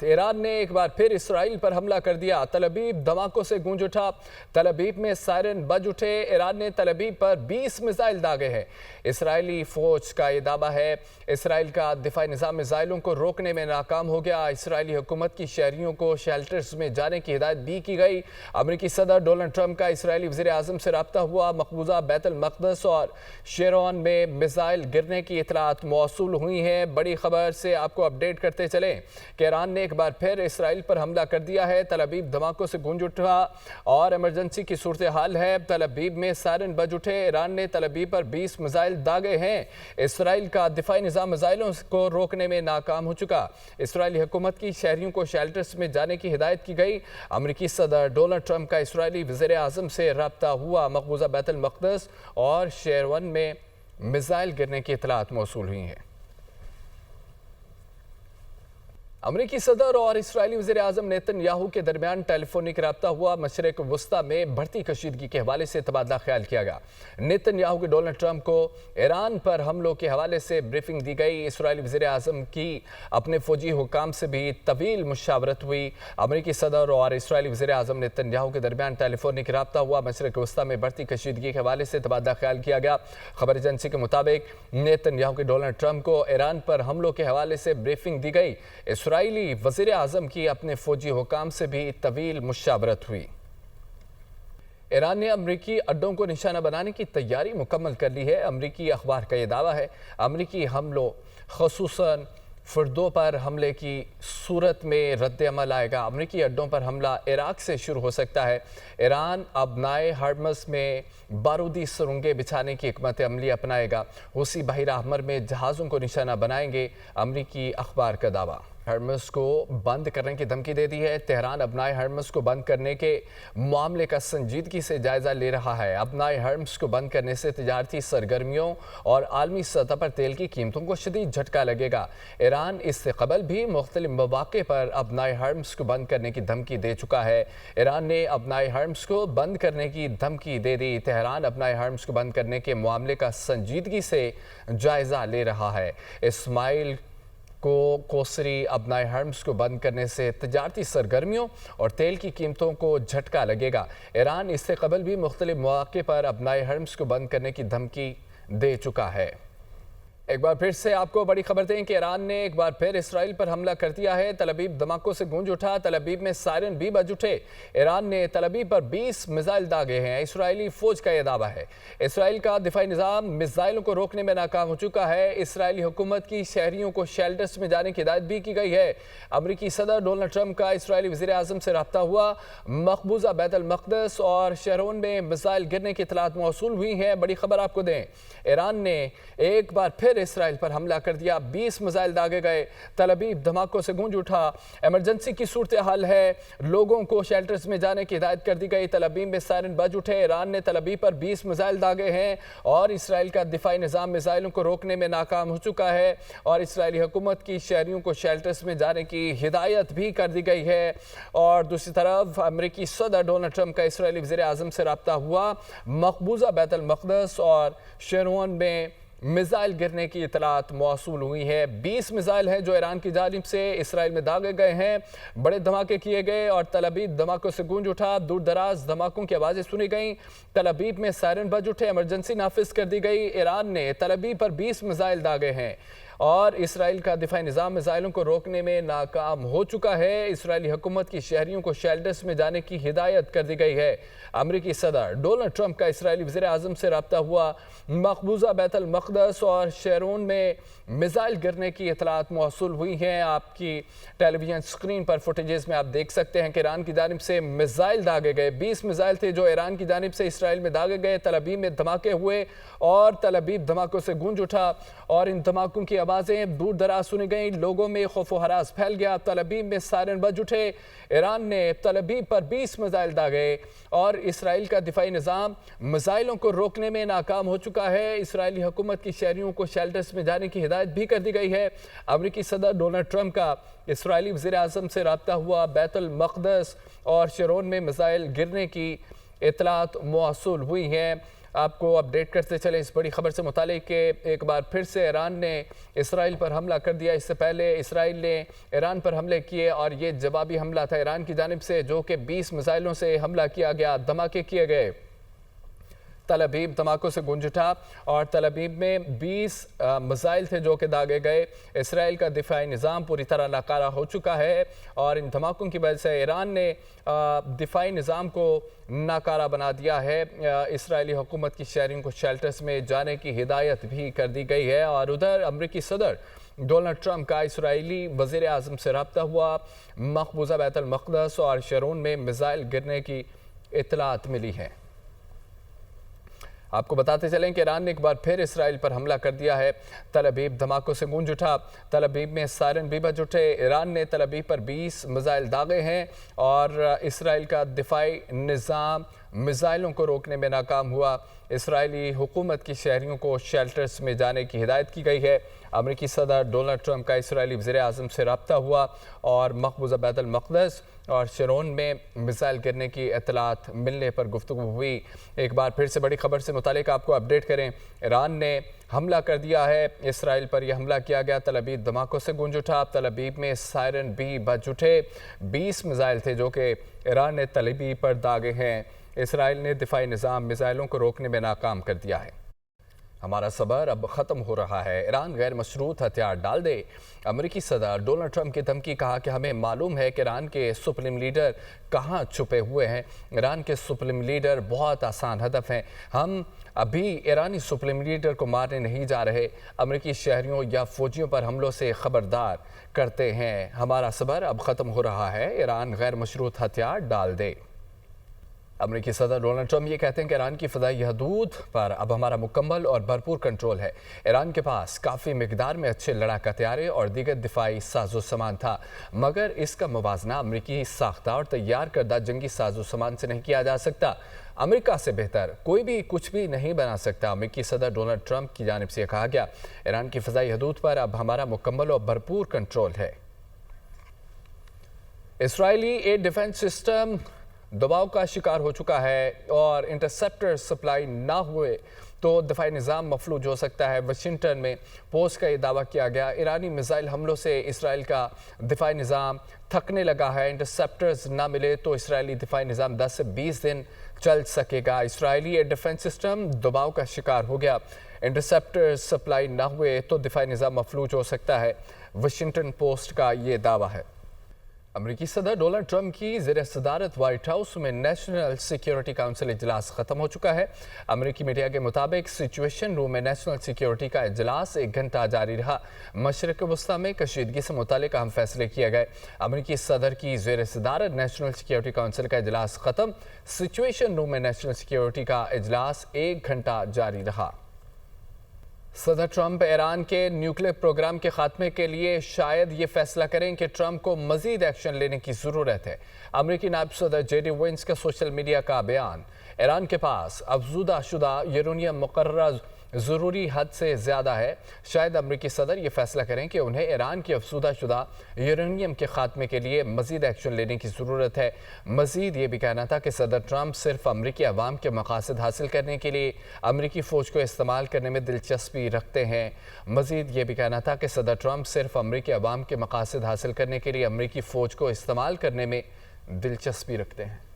ایران نے ایک بار پھر اسرائیل پر حملہ کر دیا۔ تل ابیب دھماکوں سے گونج اٹھا۔ تل ابیب میں سائرن بج اٹھے۔ ایران نے تل ابیب پر 20 میزائل داغے ہیں۔ اسرائیلی فوج کا یہ دعویٰ ہے۔ اسرائیل کا دفاعی نظام میزائلوں کو روکنے میں ناکام ہو گیا۔ اسرائیلی حکومت کی شہریوں کو شیلٹرز میں جانے کی ہدایت بھی کی گئی۔ امریکی صدر ڈونلڈ ٹرمپ کا اسرائیلی وزیر اعظم سے رابطہ ہوا۔ مقبوضہ بیت المقدس اور شیرون میں میزائل گرنے کی اطلاعات موصول ہوئی ہیں۔ بڑی خبر سے آپ کو اپڈیٹ کرتے چلیں کہ ایران نے ایک بار پھر اسرائیل پر حملہ کر دیا ہے۔ تل ابیب دھماکوں سے گونج اٹھا اور ایمرجنسی کی صورتحال ہے۔ تل ابیب میں سائرن بج اٹھے۔ ایران نے تل ابیب پر 20 میزائل داغے ہیں۔ اسرائیل کا دفاعی نظام میزائلوں کو روکنے میں ناکام ہو چکا۔ اسرائیلی حکومت کی شہریوں کو شیلٹرز میں جانے کی ہدایت کی گئی۔ امریکی صدر ڈونلڈ ٹرمپ کا اسرائیلی وزیر اعظم سے رابطہ ہوا۔ مقبوضہ بیت المقدس اور شیرون میں میزائل گرنے کی اطلاعات موصول ہوئی ہیں۔ امریکی صدر اور اسرائیلی وزیر اعظم نیتن یاہو کے درمیان ٹیلی فونک رابطہ ہوا۔ مشرق وسطی میں بڑھتی کشیدگی کے حوالے سے تبادلہ خیال کیا گیا۔ نیتن یاہو کے ڈونلڈ ٹرمپ کو ایران پر حملوں کے حوالے سے بریفنگ دی گئی۔ اسرائیلی وزیر اعظم کی اپنے فوجی حکام سے بھی طویل مشاورت ہوئی۔ امریکی صدر اور اسرائیلی وزیر اعظم نیتن یاہو کے درمیان ٹیلی فونک رابطہ ہوا۔ مشرق وسطی میں بڑھتی کشیدگی کے حوالے سے تبادلہ خیال کیا گیا۔ خبر ایجنسی کے مطابق نیتن یاہو کے ڈونلڈ ٹرمپ کو ایران پر حملوں کے حوالے سے بریفنگ دی گئی۔ اسرائیلی وزیر اعظم کی اپنے فوجی حکام سے بھی طویل مشاورت ہوئی۔ ایران نے امریکی اڈوں کو نشانہ بنانے کی تیاری مکمل کر لی ہے۔ امریکی اخبار کا یہ دعویٰ ہے۔ امریکی حملوں خصوصاً فردوں پر حملے کی صورت میں رد عمل آئے گا۔ امریکی اڈوں پر حملہ عراق سے شروع ہو سکتا ہے۔ ایران اب نائے ہرمز میں بارودی سرنگیں بچھانے کی حکمت عملی اپنائے گا۔ حوثی بحیرہ احمر میں جہازوں کو نشانہ بنائیں گے۔ امریکی اخبار کا دعویٰ ہرمز کو بند کرنے کی دھمکی دے دی ہے۔ تہران ابنائے ہرمز کو بند کرنے کے معاملے کا سنجیدگی سے جائزہ لے رہا ہے۔ ابنائے ہرمز کو بند کرنے سے تجارتی سرگرمیوں اور عالمی سطح پر تیل کی قیمتوں کو شدید جھٹکا لگے گا۔ ایران اس سے قبل بھی مختلف مواقع پر ابنائے ہرمز کو بند کرنے کی دھمکی دے چکا ہے۔ ایران نے ابنائے ہرمز کو بند کرنے کی دھمکی دے دی۔ تہران ابنائے ہرمز کو بند کرنے کے معاملے کا سنجیدگی سے جائزہ لے رہا ہے۔ اسماعیل کوسری ابنائے ہرمز کو بند کرنے سے تجارتی سرگرمیوں اور تیل کی قیمتوں کو جھٹکا لگے گا۔ ایران اس سے قبل بھی مختلف مواقع پر ابنائے ہرمز کو بند کرنے کی دھمکی دے چکا ہے۔ ایک بار پھر سے آپ کو بڑی خبر دیں کہ ایران نے ایک بار پھر اسرائیل پر حملہ کر دیا ہے۔ تل ابیب دھماکوں سے گونج اٹھا۔ تل ابیب میں سائرن بھی بج اٹھے۔ ایران نے تل ابیب پر 20 میزائل داغے ہیں۔ اسرائیلی فوج کا یہ دعویٰ ہے۔ اسرائیل کا دفاعی نظام میزائلوں کو روکنے میں ناکام ہو چکا ہے۔ اسرائیلی حکومت کی شہریوں کو شیلٹرز میں جانے کی ہدایت بھی کی گئی ہے۔ امریکی صدر ڈونلڈ ٹرمپ کا اسرائیلی وزیر اعظم سے رابطہ ہوا۔ مقبوضہ بیت المقدس اور شیرون میں میزائل گرنے کی اطلاعات موصول ہوئی ہیں۔ بڑی خبر آپ کو دیں، ایران نے ایک بار پھر اسرائیل پر حملہ کر دیا۔ 20 میزائل داغے گئے۔ تل ابیب دھماکوں سے گونج اٹھا۔ ایمرجنسی کی صورتحال ہے۔ لوگوں کو شیلٹرز میں جانے کی ہدایت کر دی گئی۔ تل ابیب میں سائرن بج اٹھے۔ ایران نے تل ابیب پر 20 میزائل داغے ہیں اور اسرائیل کا دفاعی نظام میزائلوں کو روکنے میں ناکام ہو چکا ہے اور اسرائیلی حکومت کی شہریوں کو شیلٹرز میں جانے کی ہدایت بھی کر دی گئی ہے۔ اور دوسری طرف امریکی صدر ڈونلڈ ٹرمپ کا اسرائیلی وزیر اعظم سے رابطہ ہوا۔ مقبوضہ بیت المقدس اور شیرون میں میزائل گرنے کی اطلاعات موصول ہوئی ہے۔ 20 میزائل ہیں جو ایران کی جانب سے اسرائیل میں داغے گئے ہیں۔ بڑے دھماکے کیے گئے اور تل ابیب دھماکوں سے گونج اٹھا۔ دور دراز دھماکوں کی آوازیں سنی گئیں۔ تل ابیب میں سائرن بج اٹھے۔ ایمرجنسی نافذ کر دی گئی۔ ایران نے تل ابیب پر 20 میزائل داغے ہیں اور اسرائیل کا دفاعی نظام میزائلوں کو روکنے میں ناکام ہو چکا ہے۔ اسرائیلی حکومت کی شہریوں کو شیلٹرز میں جانے کی ہدایت کر دی گئی ہے۔ امریکی صدر ڈونلڈ ٹرمپ کا اسرائیلی وزیر اعظم سے رابطہ ہوا۔ مقبوضہ بیت المقدس اور شیرون میں میزائل گرنے کی اطلاعات موصول ہوئی ہیں۔ آپ کی ٹیلی ویژن سکرین پر فوٹیجز میں آپ دیکھ سکتے ہیں کہ ایران کی جانب سے میزائل داغے گئے۔ 20 میزائل تھے جو ایران کی جانب سے اسرائیل میں داغے گئے۔ تل ابیب میں دھماکے ہوئے اور تل ابیب دھماکوں سے گونج اٹھا اور ان دھماکوں کی آوازیں دور دراز سنی گئیں۔ لوگوں میں خوف و ہراس پھیل گیا۔ تل ابیب میں سائرن بج اٹھے۔ ایران نے تل ابیب پر 20 میزائل داغے اور اسرائیل کا دفاعی نظام میزائلوں کو روکنے میں ناکام ہو چکا ہے۔ اسرائیلی حکومت کی شہریوں کو شیلٹرز میں جانے کی ہدایت بھی کر دی گئی ہے۔ امریکی صدر ڈونلڈ ٹرمپ کا اسرائیلی وزیر اعظم سے رابطہ ہوا۔ بیت المقدس اور شیرون میں میزائل گرنے کی اطلاعات موصول ہوئی ہیں۔ آپ کو اپڈیٹ کرتے چلیں اس بڑی خبر سے متعلق کہ ایک بار پھر سے ایران نے اسرائیل پر حملہ کر دیا۔ اس سے پہلے اسرائیل نے ایران پر حملے کیے اور یہ جوابی حملہ تھا ایران کی جانب سے، جو کہ 20 میزائلوں سے حملہ کیا گیا، دھماکے کیے گئے۔ تل ابیب دھماکوں سے گونج اٹھا اور تل ابیب میں 20 میزائل تھے جو کہ داغے گئے۔ اسرائیل کا دفاعی نظام پوری طرح ناکارہ ہو چکا ہے اور ان دھماکوں کی وجہ سے ایران نے دفاعی نظام کو ناکارہ بنا دیا ہے۔ اسرائیلی حکومت کی شہریوں کو شیلٹرز میں جانے کی ہدایت بھی کر دی گئی ہے۔ اور ادھر امریکی صدر ڈونلڈ ٹرمپ کا اسرائیلی وزیر اعظم سے رابطہ ہوا۔ مقبوضہ بیت المقدس اور شارون میں میزائل گرنے کی اطلاعات ملی ہیں۔ آپ کو بتاتے چلیں کہ ایران نے ایک بار پھر اسرائیل پر حملہ کر دیا ہے۔ تل ابیب دھماکوں سے گونج اٹھا، تل ابیب میں سائرن بھی بج اٹھے۔ ایران نے تل ابیب پر 20 میزائل داغے ہیں اور اسرائیل کا دفاعی نظام میزائلوں کو روکنے میں ناکام ہوا۔ اسرائیلی حکومت کی شہریوں کو شیلٹرز میں جانے کی ہدایت کی گئی ہے۔ امریکی صدر ڈونلڈ ٹرمپ کا اسرائیلی وزیر اعظم سے رابطہ ہوا اور مقبوضہ بیت المقدس اور شارون میں میزائل گرنے کی اطلاعات ملنے پر گفتگو ہوئی۔ ایک بار پھر سے بڑی خبر سے متعلق آپ کو اپڈیٹ کریں۔ ایران نے حملہ کر دیا ہے، اسرائیل پر یہ حملہ کیا گیا۔ تل ابیب دھماکوں سے گونج اٹھا، تل ابیب میں سائرن بھی بج اٹھے۔ 20 میزائل تھے جو کہ ایران نے تل ابیب پر داغے ہیں۔ اسرائیل نے دفاعی نظام میزائلوں کو روکنے میں ناکام کر دیا ہے۔ ہمارا صبر اب ختم ہو رہا ہے، ایران غیر مشروط ہتھیار ڈال دے۔ امریکی صدر ڈونلڈ ٹرمپ کی دھمکی، کہا کہ ہمیں معلوم ہے کہ ایران کے سپریم لیڈر کہاں چھپے ہوئے ہیں۔ ایران کے سپریم لیڈر بہت آسان ہدف ہیں، ہم ابھی ایرانی سپریم لیڈر کو مارنے نہیں جا رہے، امریکی شہریوں یا فوجیوں پر حملوں سے خبردار کرتے ہیں۔ ہمارا صبر اب ختم ہو رہا ہے، ایران غیر مشروط ہتھیار ڈال دے۔ امریکی صدر ڈونلڈ ٹرمپ یہ کہتے ہیں کہ ایران کی فضائی حدود پر اب ہمارا مکمل اور بھرپور کنٹرول ہے۔ ایران کے پاس کافی مقدار میں اچھے لڑاکا طیارے اور دیگر دفاعی ساز و سامان تھا، مگر اس کا موازنہ امریکی ساختہ اور تیار کردہ جنگی ساز و سامان سے نہیں کیا جا سکتا۔ امریکہ سے بہتر کوئی بھی کچھ بھی نہیں بنا سکتا۔ امریکی صدر ڈونلڈ ٹرمپ کی جانب سے کہا گیا، ایران کی فضائی حدود پر اب ہمارا مکمل اور بھرپور کنٹرول ہے۔ اسرائیلی ایئر ڈیفنس سسٹم دباؤ کا شکار ہو چکا ہے اور انٹرسیپٹر سپلائی نہ ہوئے تو دفاعی نظام مفلوج ہو سکتا ہے۔ واشنگٹن میں پوسٹ کا یہ دعویٰ کیا گیا، ایرانی میزائل حملوں سے اسرائیل کا دفاعی نظام تھکنے لگا ہے۔ انٹرسیپٹرز نہ ملے تو اسرائیلی دفاعی نظام 10 سے 20 دن چل سکے گا۔ اسرائیلی ایئر ڈیفنس سسٹم دباؤ کا شکار ہو گیا، انٹرسیپٹر سپلائی نہ ہوئے تو دفاعی نظام مفلوج ہو سکتا ہے، واشنگٹن پوسٹ کا یہ دعویٰ ہے۔ امریکی صدر ڈونلڈ ٹرمپ کی زیر صدارت وائٹ ہاؤس میں نیشنل سیکیورٹی کونسل اجلاس ختم ہو چکا ہے۔ امریکی میڈیا کے مطابق سچویشن روم میں نیشنل سیکیورٹی کا اجلاس 1 گھنٹہ جاری رہا۔ مشرق وسطی میں کشیدگی سے متعلق اہم فیصلے کیے گئے۔ امریکی صدر کی زیر صدارت نیشنل سیکیورٹی کونسل کا اجلاس ختم، سچویشن روم میں نیشنل سیکیورٹی کا اجلاس 1 گھنٹہ جاری رہا۔ صدر ٹرمپ ایران کے نیوکلیئر پروگرام کے خاتمے کے لیے شاید یہ فیصلہ کریں کہ ٹرمپ کو مزید ایکشن لینے کی ضرورت ہے۔ امریکی نائب صدر جے ڈی وینس کا سوشل میڈیا کا بیان، ایران کے پاس افزودہ شدہ یورینیم مقررہ ضروری حد سے زیادہ ہے۔ شاید امریکی صدر یہ فیصلہ کریں کہ انہیں ایران کی افزودہ شدہ یورینیم کے خاتمے کے لیے مزید ایکشن لینے کی ضرورت ہے۔ مزید یہ بھی کہنا تھا کہ صدر ٹرمپ صرف امریکی عوام کے مقاصد حاصل کرنے کے لیے امریکی فوج کو استعمال کرنے میں دلچسپی رکھتے ہیں۔ مزید یہ بھی کہنا تھا کہ صدر ٹرمپ صرف امریکی عوام کے مقاصد حاصل کرنے کے لیے امریکی فوج کو استعمال کرنے میں دلچسپی رکھتے ہیں۔